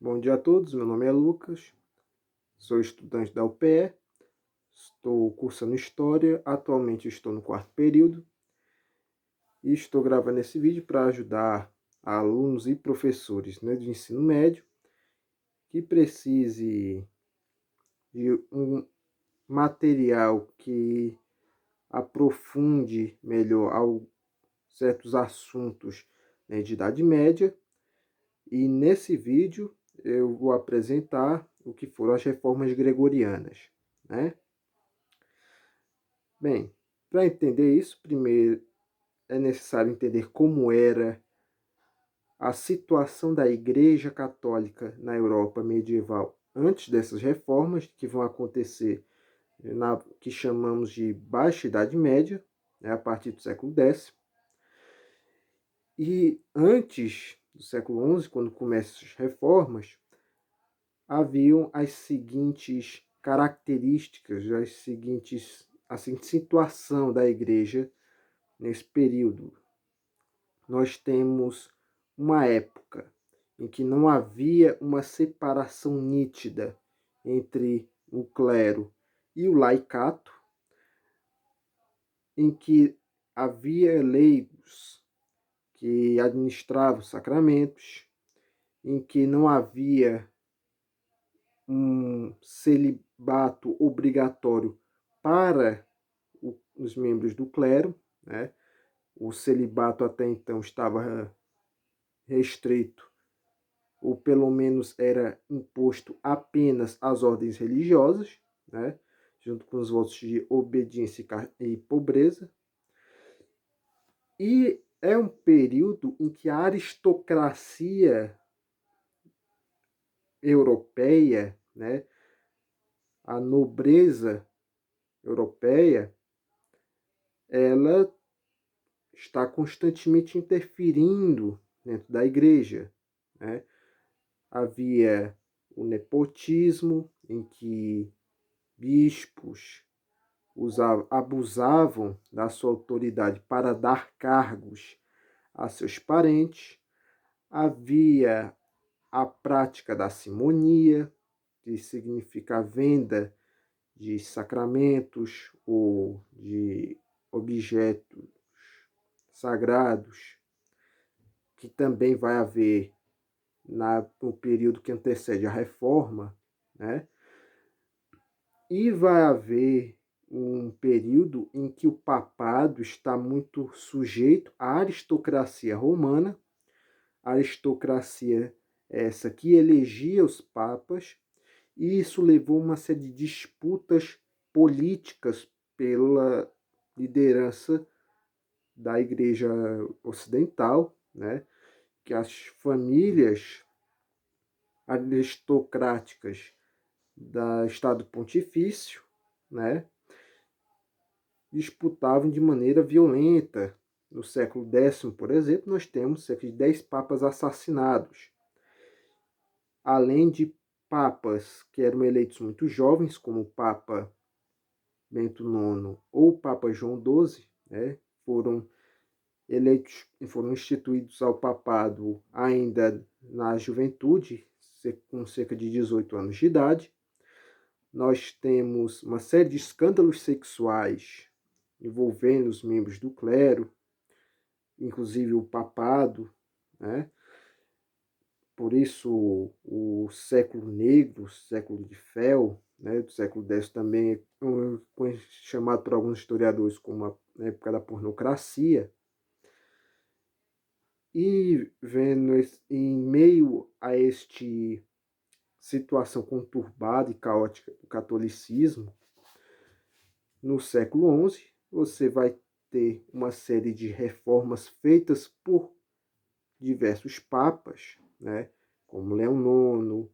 Bom dia a todos, meu nome é Lucas, sou estudante da UPE, estou cursando História, atualmente estou no quarto período e estou gravando esse vídeo para ajudar alunos e professores, de ensino médio que precise de um material que aprofunde melhor certos assuntos, de Idade Média. E nesse vídeo eu vou apresentar o que foram as reformas gregorianas, né? Bem, para entender isso, primeiro é necessário entender como era a situação da Igreja Católica na Europa medieval antes dessas reformas, que vão acontecer na que chamamos de Baixa Idade Média, a partir do século X. E antes do século XI, quando começam as reformas, haviam as seguintes características, as seguintes, a seguinte situação da igreja nesse período. Nós temos uma época em que não havia uma separação nítida entre o clero e o laicato, em que havia leigos que administravam sacramentos, em que não havia um celibato obrigatório para os membros do clero, né? O celibato até então estava restrito, ou pelo menos era imposto apenas às ordens religiosas, né? Junto com os votos de obediência e pobreza. E é um período em que a aristocracia europeia, né, a nobreza europeia, ela está constantemente interferindo dentro da igreja, né? Havia o nepotismo, em que bispos abusavam da sua autoridade para dar cargos a seus parentes. Havia a prática da simonia, que significa a venda de sacramentos ou de objetos sagrados, que também vai haver no período que antecede a reforma, né? E vai haver um período em que o papado está muito sujeito à aristocracia romana, aristocracia essa que elegia os papas, e isso levou a uma série de disputas políticas pela liderança da Igreja Ocidental, né? Que as famílias aristocráticas do Estado Pontifício, né, disputavam de maneira violenta. No século X, por exemplo, nós temos cerca de 10 papas assassinados, além de papas que eram eleitos muito jovens, como o Papa Bento IX ou o Papa João XII, né, foram eleitos e foram instituídos ao papado ainda na juventude, com cerca de 18 anos de idade. Nós temos uma série de escândalos sexuais envolvendo os membros do clero, inclusive o papado, né? Por isso o século negro, o século de fel, né, do século X também é chamado por alguns historiadores como a época da pornocracia. E vendo em meio a este situação conturbada e caótica do catolicismo, no século XI, você vai ter uma série de reformas feitas por diversos papas, né, como Leão IX,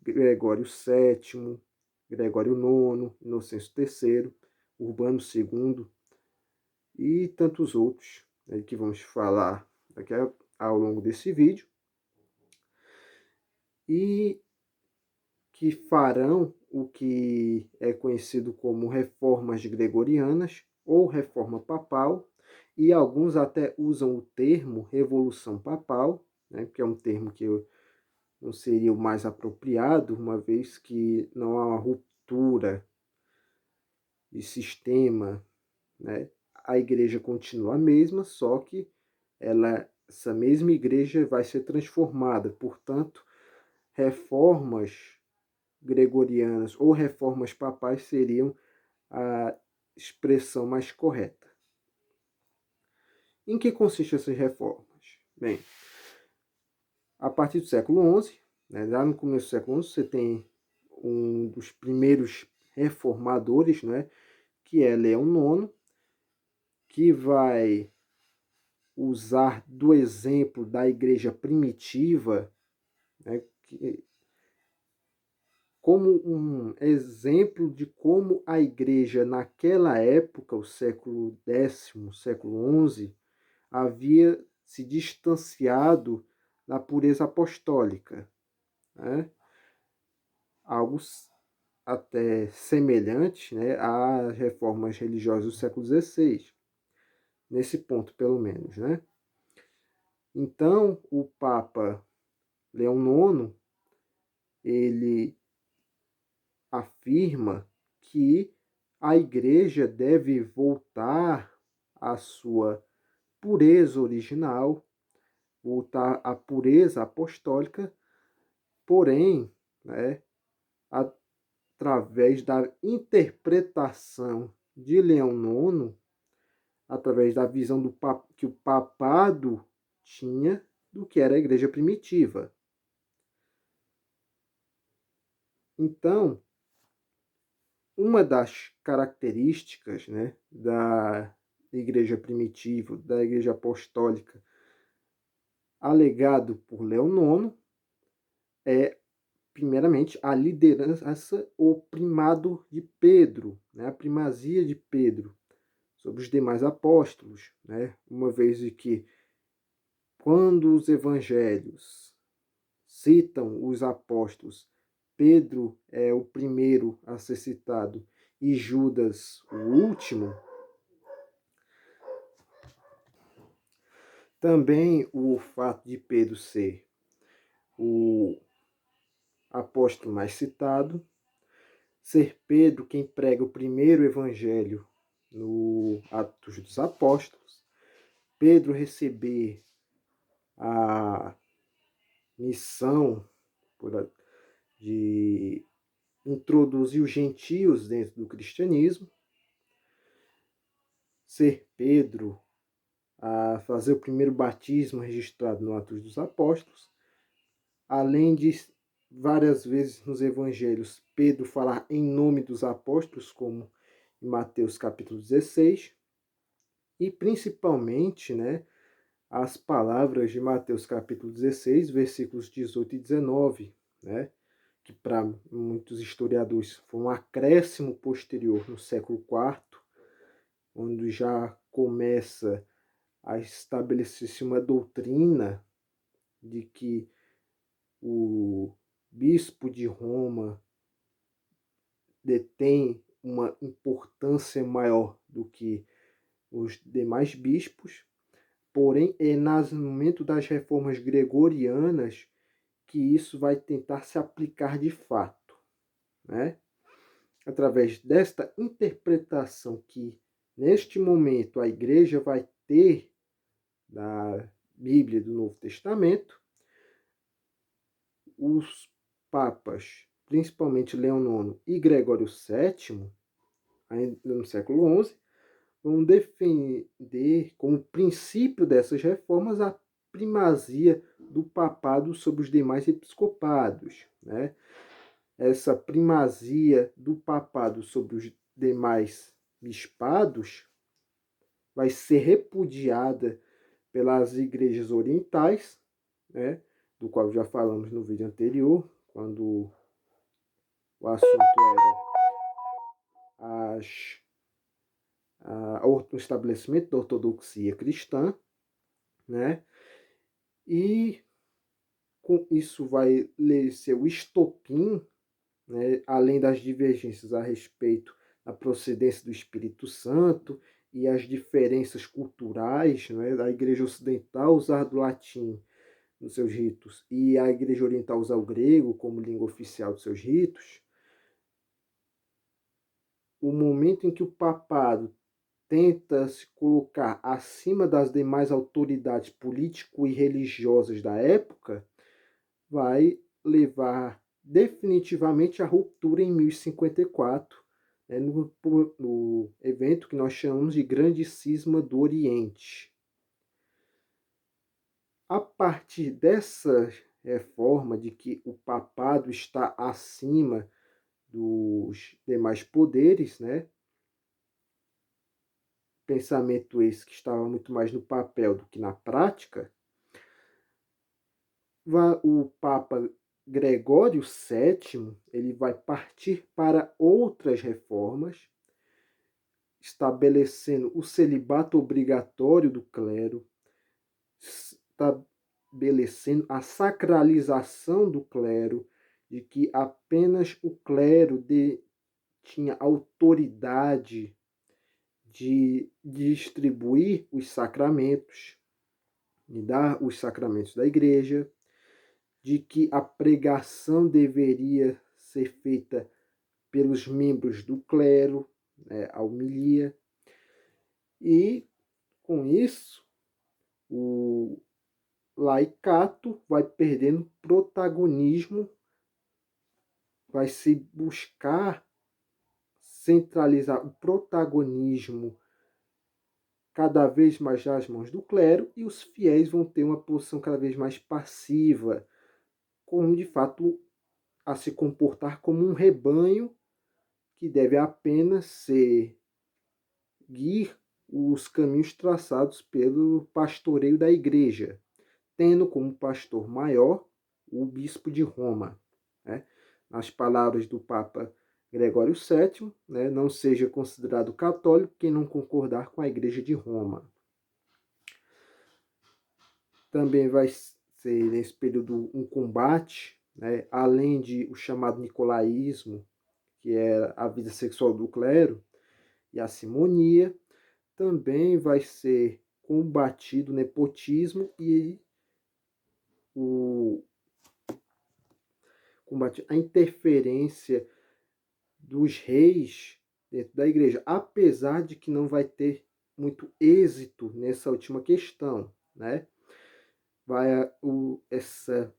Gregório VII, Gregório IX, Inocêncio III, Urbano II e tantos outros, né, que vamos falar aqui ao longo desse vídeo, e que farão o que é conhecido como reformas gregorianas ou reforma papal, e alguns até usam o termo Revolução Papal, né, que é um termo que não seria o mais apropriado, uma vez que não há uma ruptura de sistema, né? A igreja continua a mesma, só que essa mesma igreja vai ser transformada. Portanto, reformas gregorianas ou reformas papais seriam a expressão mais correta. Em que consistem essas reformas? Bem, a partir do século XI, né, lá no começo do século XI, você tem um dos primeiros reformadores, né, que é Leão IX, que vai usar do exemplo da igreja primitiva, né, como um exemplo de como a igreja naquela época, o século X, século XI, havia se distanciado da pureza apostólica, né? Algo até semelhante, né, às reformas religiosas do século XVI, nesse ponto pelo menos, né? Então, o Papa Leão IX, ele afirma que a igreja deve voltar à sua pureza original, voltar à pureza apostólica, porém, né, através da interpretação de Leão IX, através da visão que o papado tinha do que era a igreja primitiva. Então, uma das características, né, da igreja primitiva, da igreja apostólica, alegado por Leão IX, é, primeiramente, a liderança, o primado de Pedro, né, a primazia de Pedro sobre os demais apóstolos, né, uma vez que, quando os evangelhos citam os apóstolos, Pedro é o primeiro a ser citado e Judas o último. Também o fato de Pedro ser o apóstolo mais citado, ser Pedro quem prega o primeiro evangelho no Atos dos Apóstolos, Pedro receber a missão de introduzir os gentios dentro do cristianismo, ser Pedro a fazer o primeiro batismo registrado no Atos dos Apóstolos, além de várias vezes nos evangelhos Pedro falar em nome dos apóstolos, como em Mateus capítulo 16, e principalmente, né, as palavras de Mateus capítulo 16, versículos 18 e 19, né, que para muitos historiadores foi um acréscimo posterior no século IV, onde já começa a estabelecer-se uma doutrina de que o bispo de Roma detém uma importância maior do que os demais bispos, porém é no momento das reformas gregorianas que isso vai tentar se aplicar de fato, né? Através desta interpretação que neste momento a igreja vai ter da Bíblia e do Novo Testamento, os papas, principalmente Leão IX e Gregório VII, ainda no século XI, vão defender como princípio dessas reformas a primazia do papado sobre os demais episcopados, né? Essa primazia do papado sobre os demais bispados vai ser repudiada pelas igrejas orientais, né? Do qual já falamos no vídeo anterior, quando o assunto era o estabelecimento da ortodoxia cristã, né? E com isso vai ser o estopim, né? Além das divergências a respeito da procedência do Espírito Santo e as diferenças culturais, né? Da Igreja Ocidental usar do latim, nos seus ritos e a Igreja Oriental usar o grego como língua oficial dos seus ritos, o momento em que o papado tenta se colocar acima das demais autoridades político e religiosas da época, vai levar definitivamente à ruptura em 1054, né, no evento que nós chamamos de Grande Cisma do Oriente. A partir dessa reforma de que o papado está acima dos demais poderes, né? Pensamento esse que estava muito mais no papel do que na prática, o Papa Gregório VII ele vai partir para outras reformas, estabelecendo o celibato obrigatório do clero, estabelecendo a sacralização do clero, de que apenas o clero tinha autoridade de distribuir os sacramentos, de dar os sacramentos da igreja, de que a pregação deveria ser feita pelos membros do clero, né, a homilia, e com isso o laicato vai perdendo protagonismo, vai se buscar centralizar o protagonismo cada vez mais nas mãos do clero, e os fiéis vão ter uma posição cada vez mais passiva, como de fato a se comportar como um rebanho que deve apenas seguir os caminhos traçados pelo pastoreio da igreja, tendo como pastor maior o bispo de Roma. Né? Nas palavras do Papa Gregório VII, né, não seja considerado católico quem não concordar com a Igreja de Roma. Também vai ser nesse período um combate, né, além de o chamado nicolaísmo, que é a vida sexual do clero, e a simonia, também vai ser combatido o nepotismo e a interferência dos reis dentro da igreja, apesar de que não vai ter muito êxito nessa última questão, né? Esse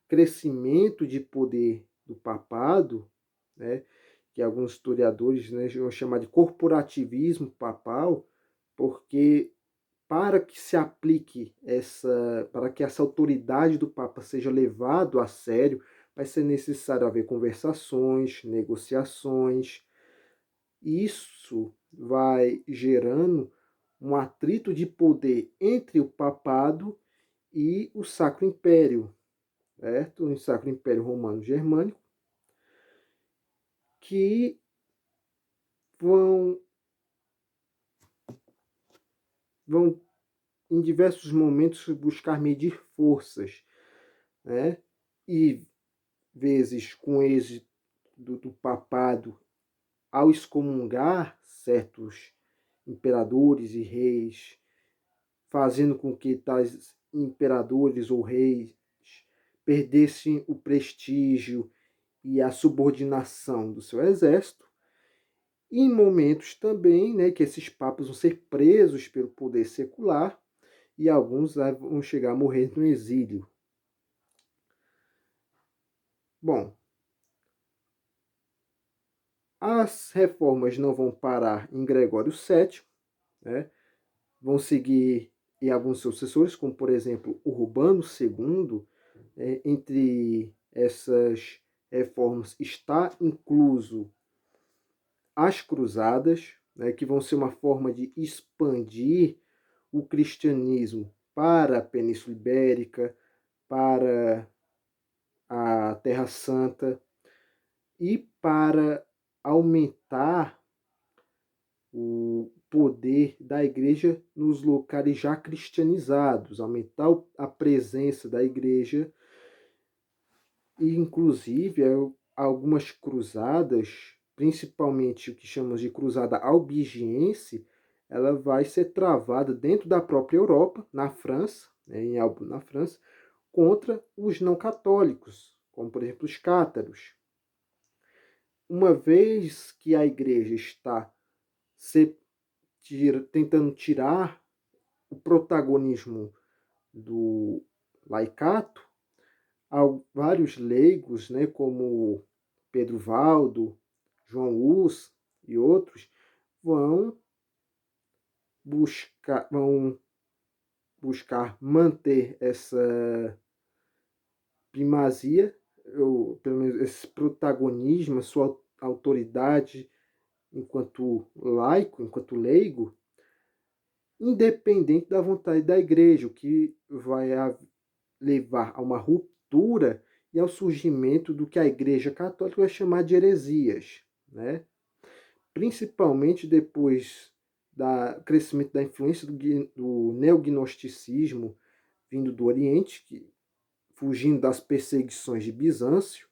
crescimento de poder do papado, né, que alguns historiadores, né, vão chamar de corporativismo papal, porque para que se aplique para que essa autoridade do Papa seja levado a sério, vai ser necessário haver conversações, negociações. Isso vai gerando um atrito de poder entre o papado e o Sacro Império, certo? O Sacro Império Romano Germânico, que vão em diversos momentos buscar medir forças, né? E vezes com êxito do papado ao excomungar certos imperadores e reis, fazendo com que tais imperadores ou reis perdessem o prestígio e a subordinação do seu exército, e em momentos também, né, que esses papas vão ser presos pelo poder secular e alguns vão chegar a morrer no exílio. Bom, as reformas não vão parar em Gregório VII, né? Vão seguir em alguns sucessores, como por exemplo Urbano II. Entre essas reformas está incluso as cruzadas, né, que vão ser uma forma de expandir o cristianismo para a Península Ibérica, para a Terra Santa e para aumentar o poder da igreja nos locais já cristianizados, aumentar a presença da igreja e, inclusive, algumas cruzadas, principalmente o que chamamos de cruzada albigense, ela vai ser travada dentro da própria Europa, na França, né, em Albo, na França, contra os não católicos, como por exemplo os cátaros. Uma vez que a igreja está tentando tirar o protagonismo do laicato, vários leigos, né, como Pedro Valdo, João Hus e outros, vão buscar manter essa primazia, ou pelo menos esse protagonismo, a sua autoridade enquanto laico, enquanto leigo, independente da vontade da igreja, o que vai levar a uma ruptura e ao surgimento do que a Igreja Católica vai chamar de heresias, né? Principalmente depois do crescimento da influência do neognosticismo vindo do Oriente, fugindo das perseguições de Bizâncio.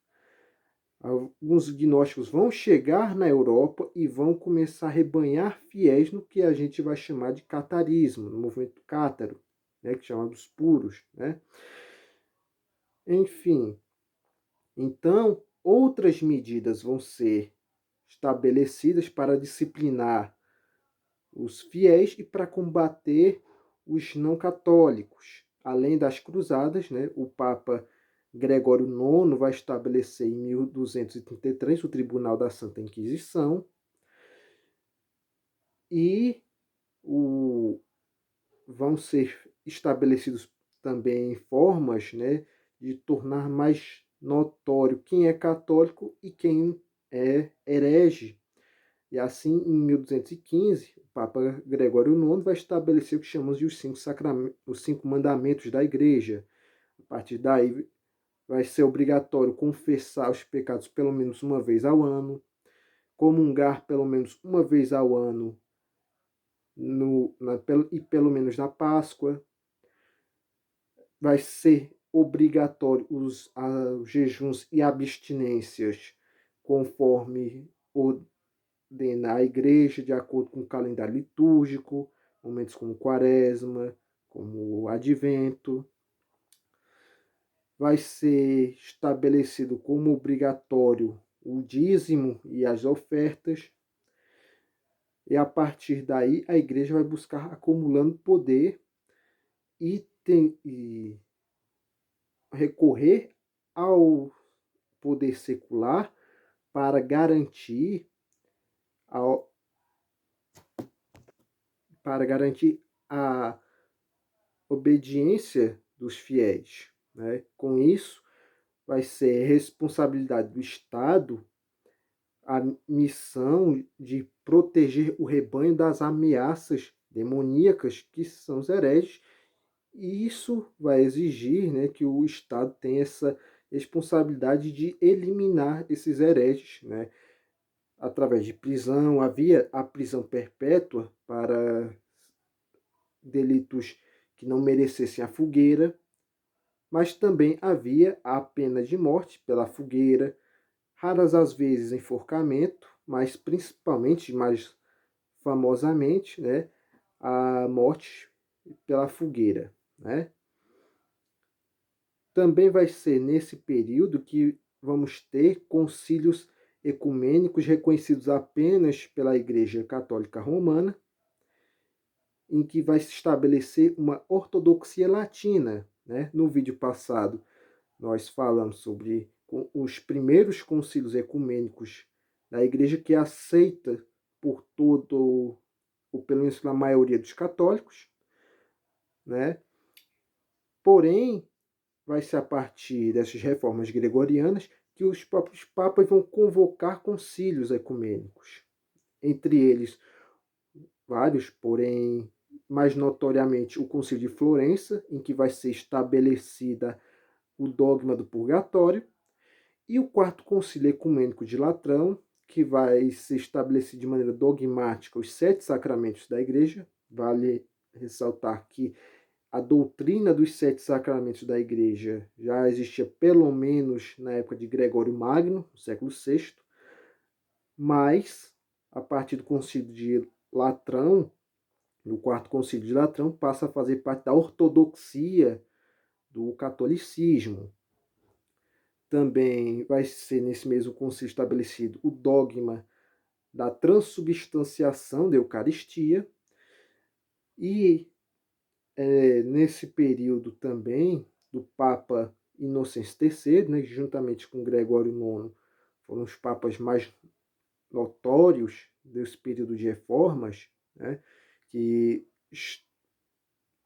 Alguns gnósticos vão chegar na Europa e vão começar a rebanhar fiéis no que a gente vai chamar de catarismo, no movimento cátaro, né, que chama dos puros, né? Enfim, então outras medidas vão ser estabelecidas para disciplinar os fiéis e para combater os não católicos. Além das cruzadas, né, o Papa Gregório IX vai estabelecer em 1233 o Tribunal da Santa Inquisição e vão ser estabelecidos também formas, né, de tornar mais notório quem é católico e quem é herege. E assim, em 1215, o Papa Gregório IX vai estabelecer o que chamamos de os cinco mandamentos da Igreja. A partir daí, vai ser obrigatório confessar os pecados pelo menos uma vez ao ano, comungar pelo menos uma vez ao ano e pelo menos na Páscoa. Vai ser obrigatório os jejuns e abstinências conforme ordena a igreja, de acordo com o calendário litúrgico, momentos como Quaresma, como Advento. Vai ser estabelecido como obrigatório o dízimo e as ofertas. E a partir daí a igreja vai buscar acumulando poder e recorrer ao poder secular para garantir a obediência dos fiéis, né? Com isso, vai ser responsabilidade do Estado a missão de proteger o rebanho das ameaças demoníacas que são os hereges, e isso vai exigir, né, que o Estado tenha essa responsabilidade de eliminar esses hereges, né, através de prisão. Havia a prisão perpétua para delitos que não merecessem a fogueira, mas também havia a pena de morte pela fogueira, raras às vezes enforcamento, mas principalmente, mais famosamente, né, a morte pela fogueira, né? Também vai ser nesse período que vamos ter concílios ecumênicos reconhecidos apenas pela Igreja Católica Romana, em que vai se estabelecer uma ortodoxia latina, né? No vídeo passado, nós falamos sobre os primeiros concílios ecumênicos da Igreja, que é aceita por todo, ou pelo menos na maioria dos católicos, né? Porém, vai ser a partir dessas reformas gregorianas que os próprios papas vão convocar concílios ecumênicos. Entre eles, vários, porém, mais notoriamente, o Concílio de Florença, em que vai ser estabelecida o dogma do purgatório, e o Quarto Concílio Ecumênico de Latrão, que vai ser estabelecido de maneira dogmática os 7 sacramentos da Igreja. Vale ressaltar que a doutrina dos 7 sacramentos da Igreja já existia pelo menos na época de Gregório Magno, no século VI, mas a partir do Concílio de Latrão, no Quarto Concílio de Latrão, passa a fazer parte da ortodoxia do catolicismo. Também vai ser nesse mesmo concílio estabelecido o dogma da transubstanciação da Eucaristia. E nesse período também do Papa Inocêncio III, né, juntamente com Gregório IX, foram os papas mais notórios desse período de reformas, né, que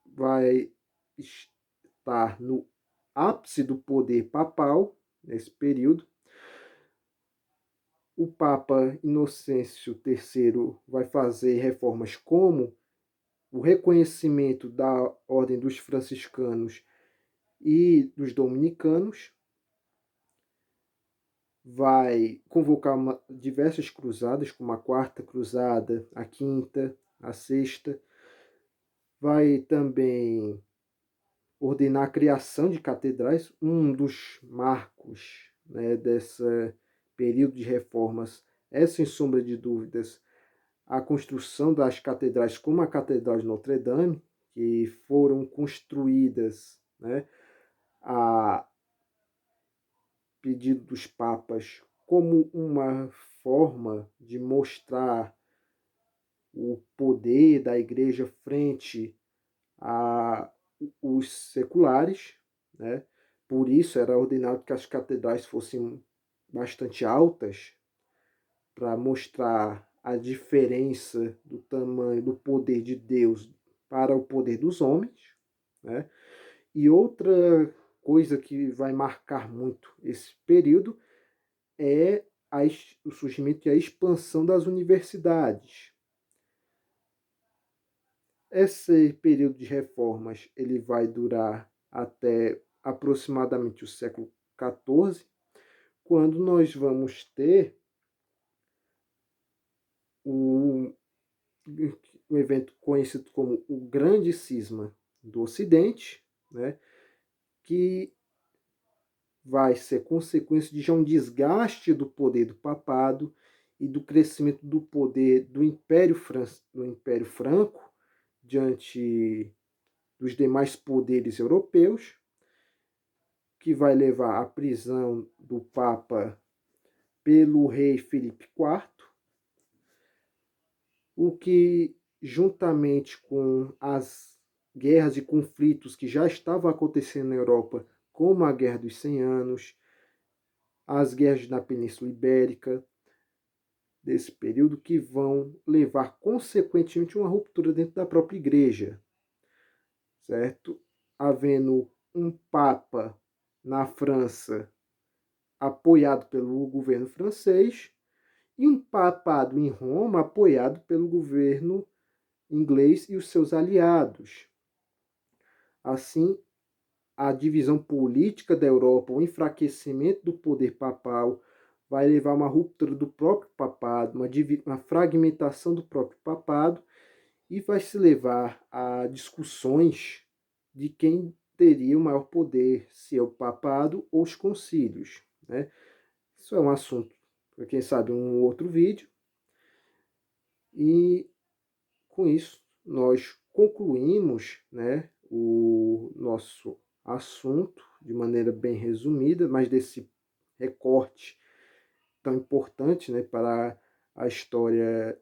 vai estar no ápice do poder papal nesse período. O Papa Inocêncio III vai fazer reformas como o reconhecimento da Ordem dos Franciscanos e dos Dominicanos, vai convocar diversas cruzadas, como a Quarta Cruzada, a Quinta, a Sexta, vai também ordenar a criação de catedrais. Um dos marcos, né, desse período de reformas é, sem sombra de dúvidas, a construção das catedrais, como a Catedral de Notre Dame, que foram construídas, né, a pedido dos papas como uma forma de mostrar o poder da igreja frente a os seculares, né? Por isso era ordenado que as catedrais fossem bastante altas, para mostrar a diferença do tamanho do poder de Deus para o poder dos homens, né? E outra coisa que vai marcar muito esse período é o surgimento e a expansão das universidades. Esse período de reformas ele vai durar até aproximadamente o século XIV, quando nós vamos ter o evento conhecido como o Grande Cisma do Ocidente, né, que vai ser consequência de já um desgaste do poder do papado e do crescimento do poder do Império Franco diante dos demais poderes europeus, que vai levar à prisão do Papa pelo rei Filipe IV, o que, juntamente com as guerras e conflitos que já estavam acontecendo na Europa, como a Guerra dos 100 Anos, as guerras na Península Ibérica, desse período, que vão levar, consequentemente, uma ruptura dentro da própria igreja, certo? Havendo um Papa na França apoiado pelo governo francês e um papado em Roma apoiado pelo governo inglês e os seus aliados. Assim, a divisão política da Europa, o enfraquecimento do poder papal, vai levar a uma ruptura do próprio papado, uma fragmentação do próprio papado, e vai se levar a discussões de quem teria o maior poder, se é o papado ou os concílios, né? Isso é um assunto, para quem sabe, um outro vídeo. E com isso nós concluímos, né, o nosso assunto de maneira bem resumida, mas desse recorte tão importante, né, para a história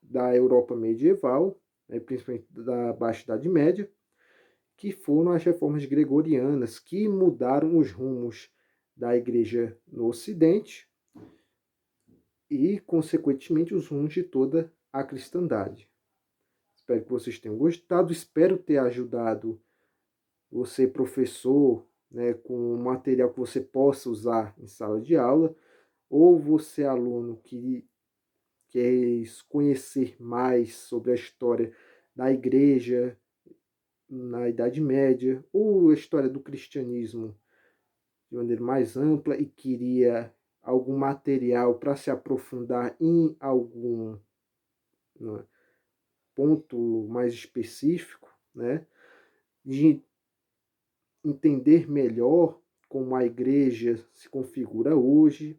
da Europa medieval, né, principalmente da Baixa Idade Média, que foram as reformas gregorianas que mudaram os rumos da Igreja no Ocidente e, consequentemente, os rumos de toda a cristandade. Espero que vocês tenham gostado, espero ter ajudado você, professor, né, com material que você possa usar em sala de aula, ou você, aluno, que quer conhecer mais sobre a história da igreja na Idade Média, ou a história do cristianismo de maneira mais ampla e queria algum material para se aprofundar em algum, né, ponto mais específico, né, de entender melhor como a igreja se configura hoje.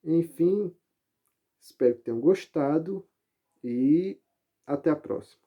Enfim, espero que tenham gostado e até a próxima.